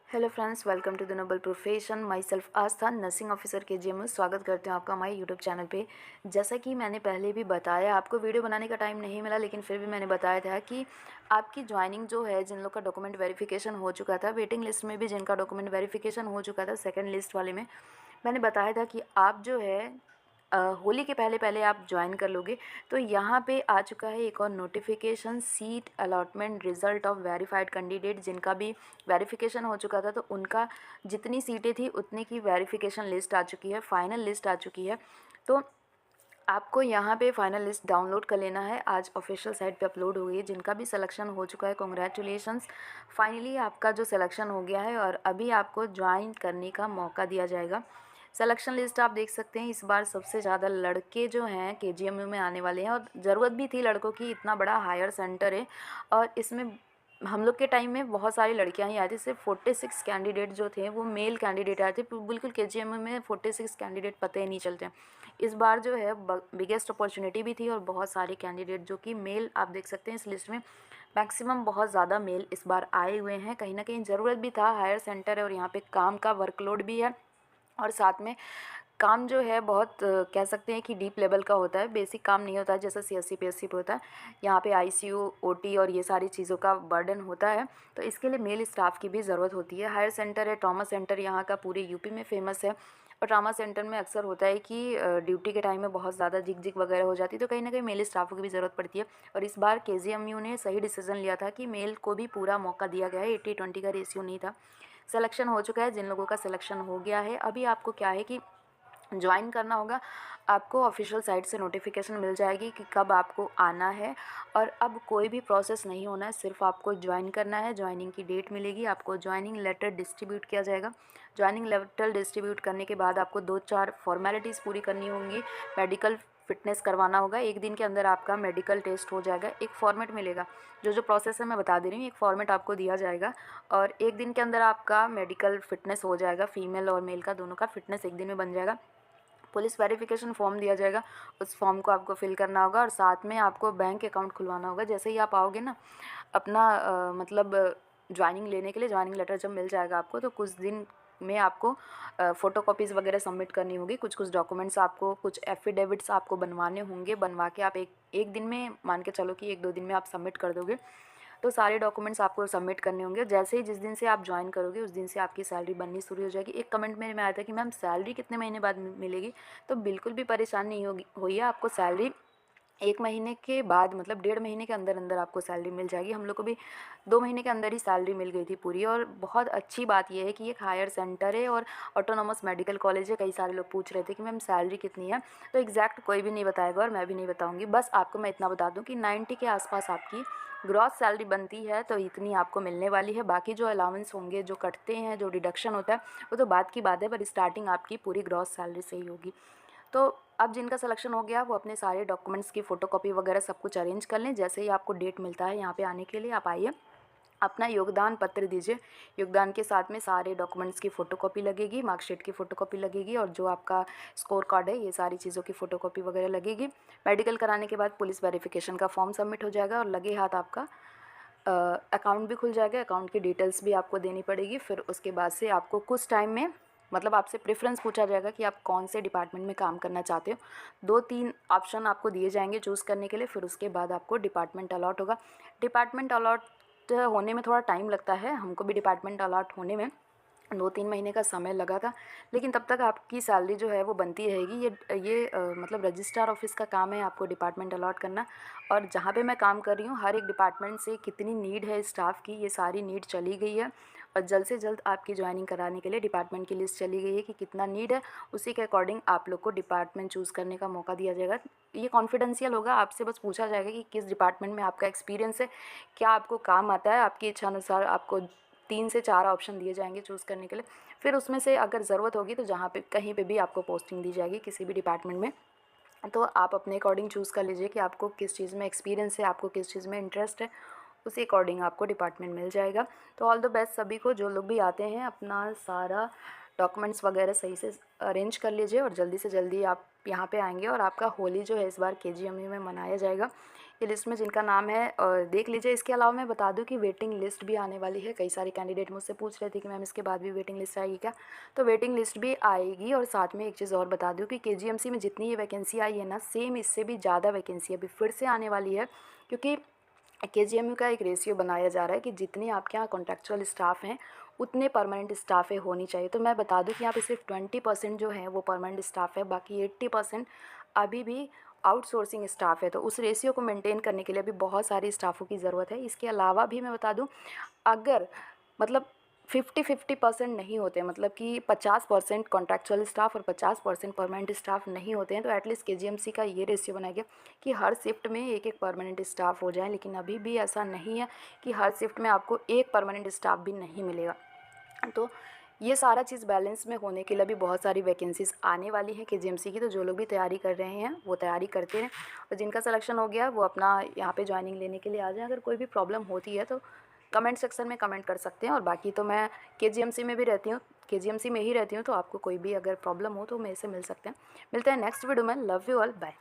Hello friends, welcome to the noble profession. Myself Astha, nursing officer के जी में स्वागत करते हैं आपका हमारे यूट्यूब चैनल पे। जैसा कि मैंने पहले भी बताया, आपको वीडियो बनाने का टाइम नहीं मिला, लेकिन फिर भी मैंने बताया था कि आपकी ज्वाइनिंग जो है, जिन लोग का डॉक्यूमेंट वेरिफिकेशन हो चुका था, वेटिंग लिस्ट में भी जिनका डॉक्यूमेंट वेरिफिकेशन हो चुका था, सेकेंड लिस्ट वाले में मैंने बताया था कि आप जो है होली के पहले पहले आप ज्वाइन कर लोगे। तो यहाँ पे आ चुका है एक और notification, seat allotment result of verified candidate. जिनका भी वेरिफिकेशन हो चुका था तो उनका जितनी सीटें थी उतने की वेरिफिकेशन लिस्ट आ चुकी है, फाइनल लिस्ट आ चुकी है। तो आपको यहाँ पे फाइनल लिस्ट डाउनलोड कर लेना है। आज ऑफिशियल साइट पे अपलोड हो गई है। जिनका भी सिलेक्शन हो चुका है, कॉन्ग्रेचुलेशंस, फाइनली आपका जो सिलेक्शन हो गया है और अभी आपको ज्वाइन करने का मौका दिया जाएगा। सिलेक्शन लिस्ट आप देख सकते हैं। इस बार सबसे ज़्यादा लड़के जो हैं केजीएमयू में आने वाले हैं और ज़रूरत भी थी लड़कों की, इतना बड़ा हायर सेंटर है और इसमें हम लोग के टाइम में बहुत सारी लड़कियां ही आई थी। सिर्फ 46 कैंडिडेट जो थे वो मेल कैंडिडेट आए थे। बिल्कुल केजीएमयू में 46 कैंडिडेट पता ही नहीं चलते। इस बार जो है बिगेस्ट अपॉर्चुनिटी भी थी और बहुत सारे कैंडिडेट जो कि मेल, आप देख सकते हैं इस लिस्ट में मैक्सिमम बहुत ज़्यादा मेल इस बार आए हुए हैं। कहीं ना कहीं ज़रूरत भी था, हायर सेंटर है और यहाँ पे काम का वर्कलोड भी है और साथ में काम जो है बहुत कह सकते हैं कि डीप लेवल का होता है। बेसिक काम नहीं होता है जैसा सीएससी पीएससी पे होता है। यहाँ पे आईसीयू, ओटी और ये सारी चीज़ों का बर्डन होता है, तो इसके लिए मेल स्टाफ की भी ज़रूरत होती है। हायर सेंटर है, ट्रॉमा सेंटर यहाँ का पूरे यूपी में फेमस है और ट्रॉमा सेंटर में अक्सर होता है कि ड्यूटी के टाइम में बहुत ज़्यादा झिक झिक वगैरह हो जाती है, तो कहीं ना कहीं मेल स्टाफों की भी ज़रूरत पड़ती है। और इस बार केजीएमयू ने सही डिसीजन लिया था कि मेल को भी पूरा मौका दिया गया है। 80-20 का रेशियो नहीं था। सिलेक्शन हो चुका है। जिन लोगों का सिलेक्शन हो गया है, अभी आपको क्या है कि ज्वाइन करना होगा। आपको ऑफिशियल साइट से नोटिफिकेशन मिल जाएगी कि कब आपको आना है और अब कोई भी प्रोसेस नहीं होना है, सिर्फ आपको ज्वाइन करना है। ज्वाइनिंग की डेट मिलेगी, आपको ज्वाइनिंग लेटर डिस्ट्रीब्यूट किया जाएगा। ज्वाइनिंग लेटर डिस्ट्रीब्यूट करने के बाद आपको 2-4 फॉर्मेलिटीज़ पूरी करनी होंगी। मेडिकल फिटनेस करवाना होगा। एक दिन के अंदर आपका मेडिकल टेस्ट हो जाएगा। एक फॉर्मेट मिलेगा, जो प्रोसेस है मैं बता दे रही हूँ। एक फॉर्मेट आपको दिया जाएगा और एक दिन के अंदर आपका मेडिकल फिटनेस हो जाएगा। फीमेल और मेल का दोनों का फिटनेस एक दिन में बन जाएगा। पुलिस वेरिफिकेशन फॉर्म दिया जाएगा, उस फॉर्म को आपको फिल करना होगा और साथ में आपको बैंक अकाउंट खुलवाना होगा। जैसे ही आप आओगे ना अपना मतलब ज्वाइनिंग लेने के लिए, ज्वाइनिंग लेटर जब मिल जाएगा आपको, तो कुछ दिन में आपको फ़ोटोकॉपीज़ वगैरह सबमिट करनी होगी। कुछ डॉक्यूमेंट्स आपको, कुछ एफिडेविट्स आपको बनवाने होंगे। बनवा के आप एक दिन में, मान के चलो कि 1-2 दिन में आप सबमिट कर दोगे। तो सारे डॉक्यूमेंट्स आपको सबमिट करने होंगे। जैसे ही जिस दिन से आप ज्वाइन करोगे उस दिन से आपकी सैलरी बननी शुरू हो जाएगी। एक कमेंट मेरे में आया था कि मैम सैलरी कितने महीने बाद मिलेगी, तो बिल्कुल भी परेशान नहीं होगी होइए। आपको सैलरी 1 महीने के बाद, मतलब 1.5 महीने के अंदर अंदर आपको सैलरी मिल जाएगी। हम लोग को भी 2 महीने के अंदर ही सैलरी मिल गई थी पूरी। और बहुत अच्छी बात यह है कि एक हायर सेंटर है और ऑटोनॉमस मेडिकल कॉलेज है। कई सारे लोग पूछ रहे थे कि मैम सैलरी कितनी है, तो एग्जैक्ट कोई भी नहीं बताएगा और मैं भी नहीं बताऊंगी। बस आपको मैं इतना बता दूं कि 90 के आसपास आपकी ग्रॉस सैलरी बनती है, तो इतनी आपको मिलने वाली है। बाकी जो अलाउंस होंगे, जो कटते हैं, जो डिडक्शन होता है, वो तो बात की बात है, पर स्टार्टिंग आपकी पूरी ग्रॉस सैलरी से ही होगी। तो अब जिनका सिलेक्शन हो गया वो अपने सारे डॉक्यूमेंट्स की फ़ोटोकॉपी वगैरह सब कुछ अरेंज कर लें। जैसे ही आपको डेट मिलता है यहाँ पे आने के लिए, आप आइए, अपना योगदान पत्र दीजिए। योगदान के साथ में सारे डॉक्यूमेंट्स की फ़ोटोकॉपी लगेगी, मार्कशीट की फ़ोटोकॉपी लगेगी और जो आपका स्कोर कार्ड है, ये सारी चीज़ों की फ़ोटोकॉपी वगैरह लगेगी। मेडिकल कराने के बाद पुलिस वेरिफिकेशन का फॉर्म सबमिट हो जाएगा और लगे हाथ आपका अकाउंट भी खुल जाएगा। अकाउंट की डिटेल्स भी आपको देनी पड़ेगी। फिर उसके बाद से आपको कुछ टाइम में, मतलब आपसे प्रेफरेंस पूछा जाएगा कि आप कौन से डिपार्टमेंट में काम करना चाहते हो। 2-3 ऑप्शन आपको दिए जाएंगे चूज़ करने के लिए। फिर उसके बाद आपको डिपार्टमेंट अलॉट होगा। डिपार्टमेंट अलॉट होने में थोड़ा टाइम लगता है। हमको भी डिपार्टमेंट अलॉट होने में 2-3 महीने का समय लगा था, लेकिन तब तक आपकी सैलरी जो है वो बनती रहेगी। ये मतलब रजिस्ट्रार ऑफिस का काम है आपको डिपार्टमेंट अलॉट करना। और जहाँ पे मैं काम कर रही हूँ, हर एक डिपार्टमेंट से कितनी नीड है स्टाफ की, ये सारी नीड चली गई है और जल्द से जल्द आपकी ज्वाइनिंग कराने के लिए डिपार्टमेंट की लिस्ट चली गई है कि कितना नीड है। उसी के अकॉर्डिंग आप लोग को डिपार्टमेंट चूज़ करने का मौका दिया जाएगा। ये कॉन्फिडेंशियल होगा, आपसे बस पूछा जाएगा कि किस डिपार्टमेंट में आपका एक्सपीरियंस है, क्या आपको काम आता है। आपकी इच्छा अनुसार आपको 3 से 4 ऑप्शन दिए जाएंगे चूज़ करने के लिए। फिर उसमें से अगर ज़रूरत होगी तो जहाँ पे कहीं पे भी आपको पोस्टिंग दी जाएगी किसी भी डिपार्टमेंट में, तो आप अपने अकॉर्डिंग चूज़ कर लीजिए कि आपको किस चीज़ में एक्सपीरियंस है, आपको किस चीज़ में इंटरेस्ट है, उसी अकॉर्डिंग आपको डिपार्टमेंट मिल जाएगा। तो ऑल द बेस्ट सभी को। जो लोग भी आते हैं अपना सारा डॉक्यूमेंट्स वगैरह सही से अरेंज कर लीजिए और जल्दी से जल्दी आप यहाँ पे आएंगे और आपका होली जो है इस बार केजीएमयू में मनाया जाएगा। ये लिस्ट में जिनका नाम है देख लीजिए। इसके अलावा मैं बता दूं कि वेटिंग लिस्ट भी आने वाली है। कई सारे कैंडिडेट मुझसे पूछ रहे थे कि मैम इसके बाद भी वेटिंग लिस्ट आएगी क्या, तो वेटिंग लिस्ट भी आएगी। और साथ में एक चीज़ और बता दूं कि केजीएमसी में जितनी ये वैकेंसी आई है ना, सेम इससे भी ज़्यादा वैकेंसी अभी फिर से आने वाली है, क्योंकि केजीएमयू का एक रेशियो बनाया जा रहा है कि जितने आपके यहाँ कॉन्ट्रेक्चुअल स्टाफ हैं उतने परमानेंट स्टाफ है होनी चाहिए। तो मैं बता दूं कि यहाँ पे सिर्फ 20% जो है वो परमानेंट स्टाफ है, बाकी 80% अभी भी आउटसोर्सिंग स्टाफ है। तो उस रेशियो को मेंटेन करने के लिए अभी बहुत सारे स्टाफों की ज़रूरत है। इसके अलावा भी मैं बता दूं, अगर मतलब 50-50% नहीं होते, मतलब कि 50% कॉन्ट्रैक्चुअल स्टाफ और 50% परमानेंट स्टाफ नहीं होते हैं, तो एटलीस्ट केजीएमसी का ये रेशियो बनाया गया कि हर शिफ्ट में एक एक परमानेंट स्टाफ हो जाए। लेकिन अभी भी ऐसा नहीं है कि हर शिफ्ट में आपको एक परमानेंट स्टाफ भी नहीं मिलेगा। तो ये सारा चीज़ बैलेंस में होने के लिए भी बहुत सारी वैकेंसीज़ आने वाली हैं केजीएमसी की। तो जो लोग भी तैयारी कर रहे हैं वो तैयारी करते हैं, और जिनका सिलेक्शन हो गया वो अपना यहाँ पे ज्वाइनिंग लेने के लिए आ जाएं। अगर कोई भी प्रॉब्लम होती है तो कमेंट सेक्शन में कमेंट कर सकते हैं। और बाकी तो मैं केजीएमसी में भी रहती हूँ, केजीएमसी में ही रहती हूँ, तो आपको कोई भी अगर प्रॉब्लम हो तो मेरे से मिल सकते हैं। मिलते हैं नेक्स्ट वीडियो में। Love you all, bye.